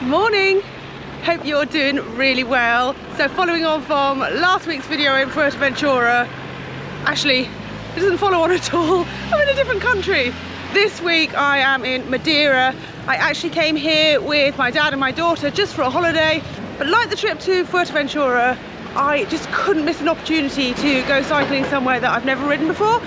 Morning, hope you're doing really well. So following on from last week's video in Fuerteventura, actually it doesn't follow on at all. I'm in a different country. This week I am in Madeira. I actually came here with my dad and my daughter just for a holiday, but like the trip to Fuerteventura, I just couldn't miss an opportunity to go cycling somewhere that I've never ridden before.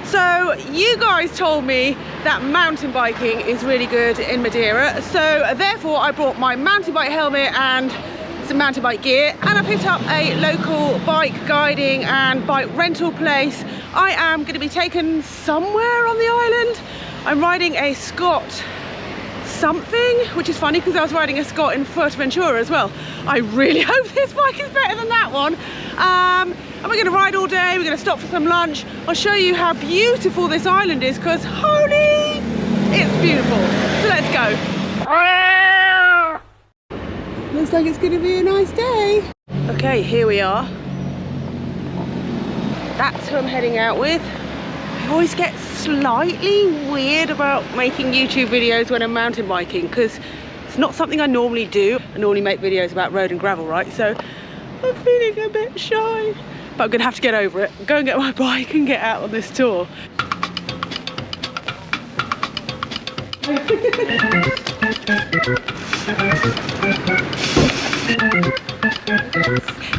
So you guys told me that mountain biking is really good in Madeira, so therefore I brought my mountain bike helmet and some mountain bike gear, and I picked up a local bike guiding and bike rental place. I am going to be taken somewhere on the island. I'm riding a Scott something, which is funny because I was riding a Scott in Fuerteventura as well. I really hope this bike is better than that one. And we're going to ride all day, we're going to stop for some lunch. I'll show you how beautiful this island is because holy, it's beautiful. So let's go. Looks like it's going to be a nice day. Okay, here we are. That's who I'm heading out with. I always get slightly weird about making YouTube videos when I'm mountain biking because it's not something I normally do. I normally make videos about road and gravel, right? So I'm feeling a bit shy, but I'm gonna have to get over it, go and get my bike and get out on this tour.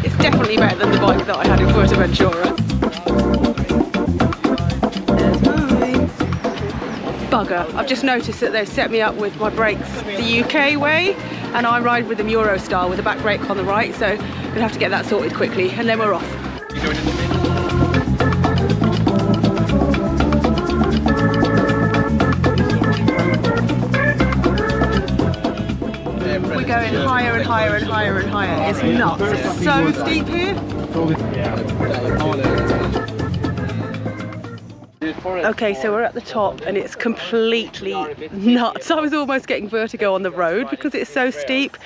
It's definitely better than the bike that I had in Fuerteventura. There's mine. Bugger, I've just noticed that they've set me up with my brakes the UK way, and I ride with them Euro style with the back brake on the right, so I'm gonna have to get that sorted quickly and then we're off. We're going higher and higher and higher and higher. It's nuts. It's so steep here. Okay, so we're at the top and it's completely nuts. I was almost getting vertigo on the road because it's so steep.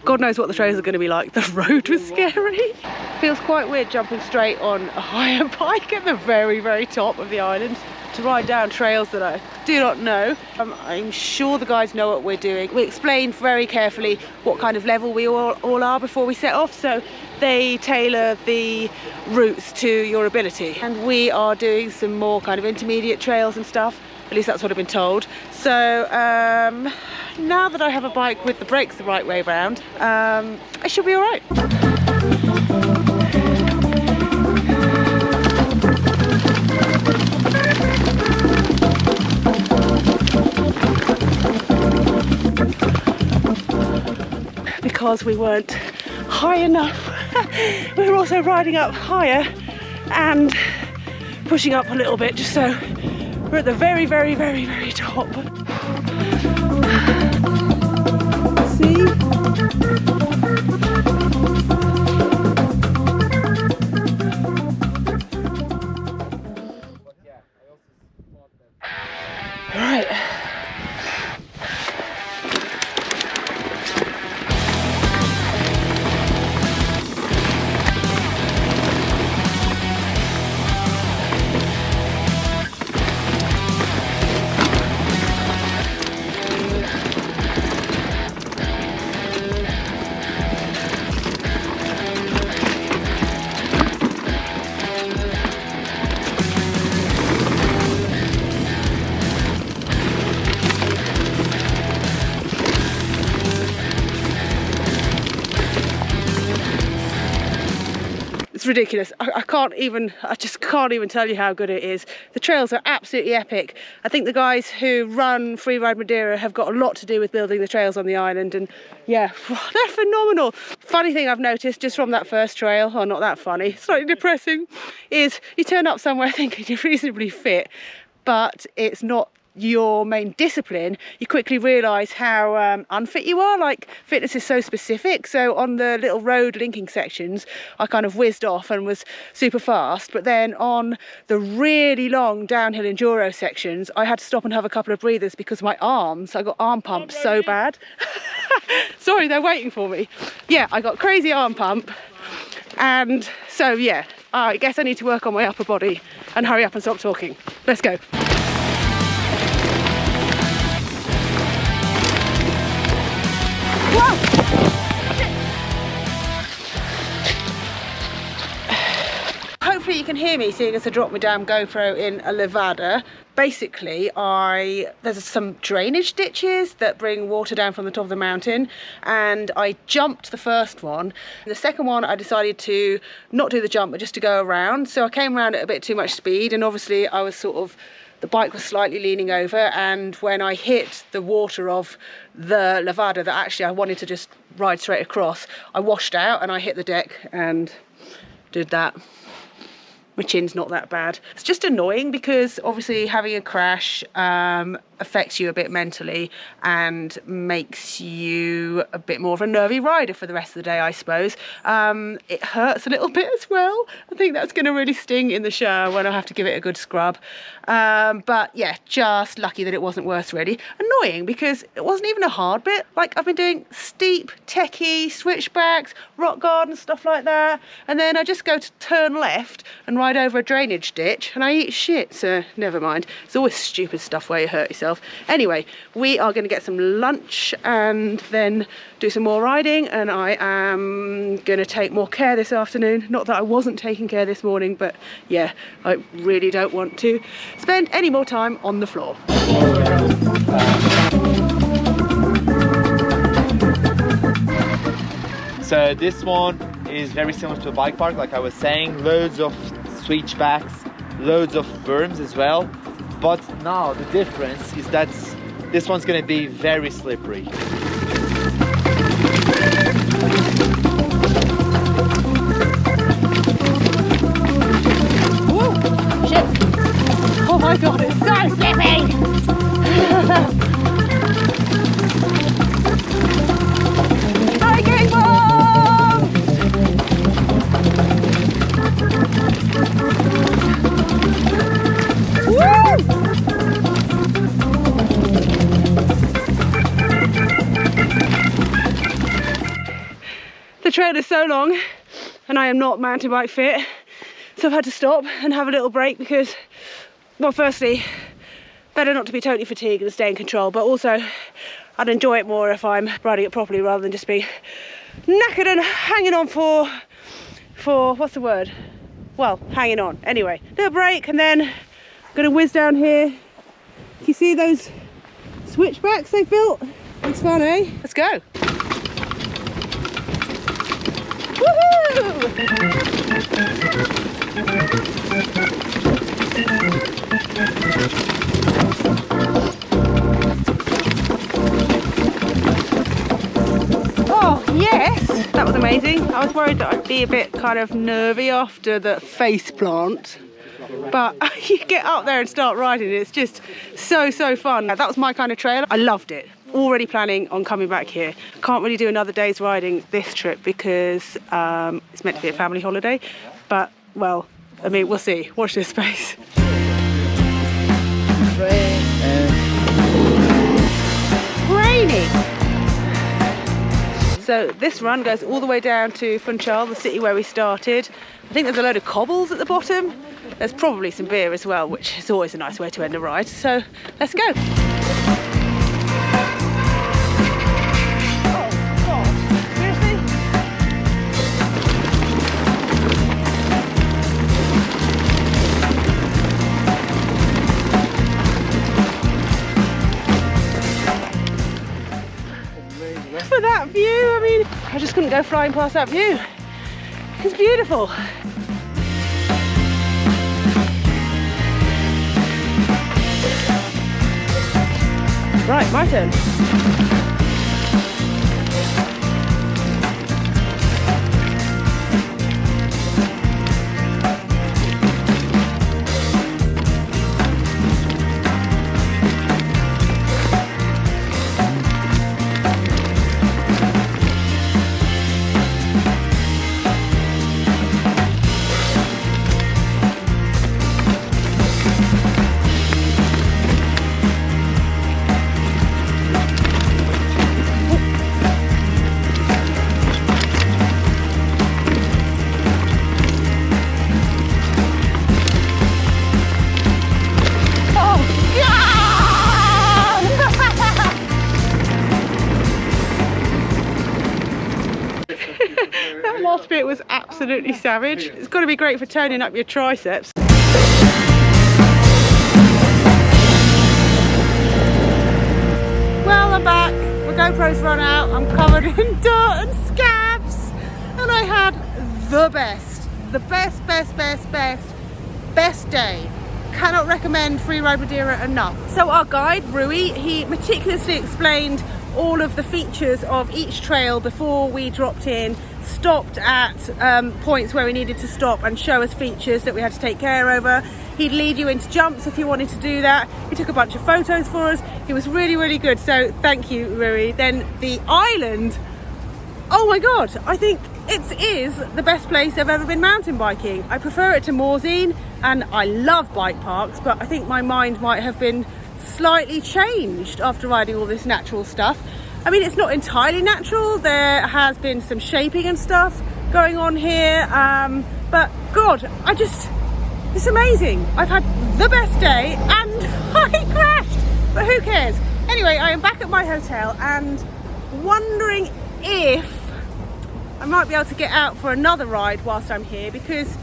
God knows what the trails are going to be like. The road was scary. Feels quite weird jumping straight on a higher bike at the very, very top of the island to ride down trails that I do not know. I'm sure the guys know what we're doing. We explain very carefully what kind of level we all are before we set off, so they tailor the routes to your ability. And we are doing some more kind of intermediate trails and stuff. At least that's what I've been told. So now that I have a bike with the brakes the right way around, I should be all right. Because we weren't high enough, we were also riding up higher and pushing up a little bit, just so we're at the very, very, very, very top. See? Right. Ridiculous. I just can't even tell you how good it is. The trails are absolutely epic. I think the guys who run Freeride Madeira have got a lot to do with building the trails on the island, and yeah, they're phenomenal. Funny thing I've noticed just from that first trail, or not that funny, slightly depressing, is you turn up somewhere thinking you're reasonably fit, but it's not your main discipline. You quickly realise how unfit you are. Like, fitness is so specific, so on the little road linking sections I kind of whizzed off and was super fast, but then on the really long downhill enduro sections I had to stop and have a couple of breathers because my arms, I got arm pumps so bad. Sorry, they're waiting for me. Yeah, I got crazy arm pump, and so yeah, I guess I need to work on my upper body and hurry up and stop talking. Let's go. can hear me, seeing as I dropped my damn GoPro in a levada. Basically, there's some drainage ditches that bring water down from the top of the mountain, and I jumped the first one. The second one, I decided to not do the jump, but just to go around. So I came around at a bit too much speed, and obviously I was the bike was slightly leaning over, and when I hit the water of the levada that actually I wanted to just ride straight across, I washed out and I hit the deck and did that. My chin's not that bad. It's just annoying because obviously having a crash affects you a bit mentally and makes you a bit more of a nervy rider for the rest of the day, I suppose. It hurts a little bit as well. I think that's going to really sting in the shower when I have to give it a good scrub. But yeah, just lucky that it wasn't worse really. Annoying because it wasn't even a hard bit. Like, I've been doing steep, techie, switchbacks, rock garden, stuff like that. And then I just go to turn left and ride over a drainage ditch and I eat shit, so never mind. It's always stupid stuff where you hurt yourself. Anyway, we are going to get some lunch and then do some more riding, and I am going to take more care this afternoon. Not that I wasn't taking care this morning, but yeah, I really don't want to spend any more time on the floor. So this one is very similar to a bike park, like I was saying, loads of switchbacks, loads of berms as well. But now the difference is that this one's going to be very slippery. Whoa, shit. Oh my god, it's so slippy. Hiking bomb! Woo! The trail is so long and I am not mountain bike fit, so I've had to stop and have a little break because, well, firstly, better not to be totally fatigued and stay in control, but also I'd enjoy it more if I'm riding it properly rather than just be knackered and hanging on for what's the word? Well, hanging on. Anyway, little break and then I'm gonna whiz down here. You see those switchbacks they've built? It's fun, eh? Let's go. Woohoo! Oh yes, that was amazing. I was worried that I'd be a bit kind of nervy after the face plant, but you get up there and start riding, it's just so fun. That was my kind of trail. I loved it. Already planning on coming back here. Can't really do another day's riding this trip because it's meant to be a family holiday, but well, I mean, we'll see. Watch this space. Raining. So this run goes all the way down to Funchal, the city where we started. I think there's a load of cobbles at the bottom. There's probably some beer as well, which is always a nice way to end a ride. So let's go. For that view, I mean, I just couldn't go flying past that view. It's beautiful. Right, my turn. last bit was absolutely savage. It's got to be great for toning up your triceps. Well, I'm back. My GoPro's run out. I'm covered in dirt and scabs. And I had the best day. Cannot recommend Freeride Madeira enough. So our guide, Rui, he meticulously explained all of the features of each trail before we dropped in, stopped at points where we needed to stop and show us features that we had to take care over. He'd lead you into jumps if you wanted to do that. He took a bunch of photos for us. He was really, really good. So thank you, Rui. Then the island, oh my God, I think it is the best place I've ever been mountain biking. I prefer it to Morzine, and I love bike parks, but I think my mind might have been slightly changed after riding all this natural stuff. I mean, it's not entirely natural. There has been some shaping and stuff going on here, but God, it's amazing. I've had the best day and I crashed, but who cares? Anyway, I am back at my hotel and wondering if I might be able to get out for another ride whilst I'm here, because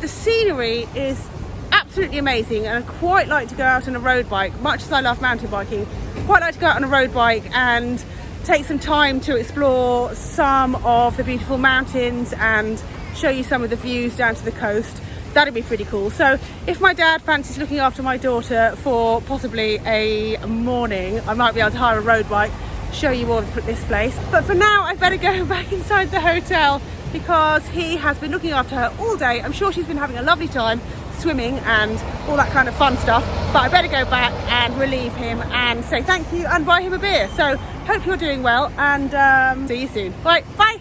the scenery is absolutely amazing and I quite like to go out on a road bike. Much as I love mountain biking, quite like to go out on a road bike and take some time to explore some of the beautiful mountains and show you some of the views down to the coast. That'd be pretty cool. So if my dad fancies looking after my daughter for possibly a morning, I might be able to hire a road bike, show you all of this place. But for now, I better go back inside the hotel because he has been looking after her all day. I'm sure she's been having a lovely time swimming and all that kind of fun stuff, but I better go back and relieve him and say thank you and buy him a beer. So hope you're doing well and see you soon. All right, bye.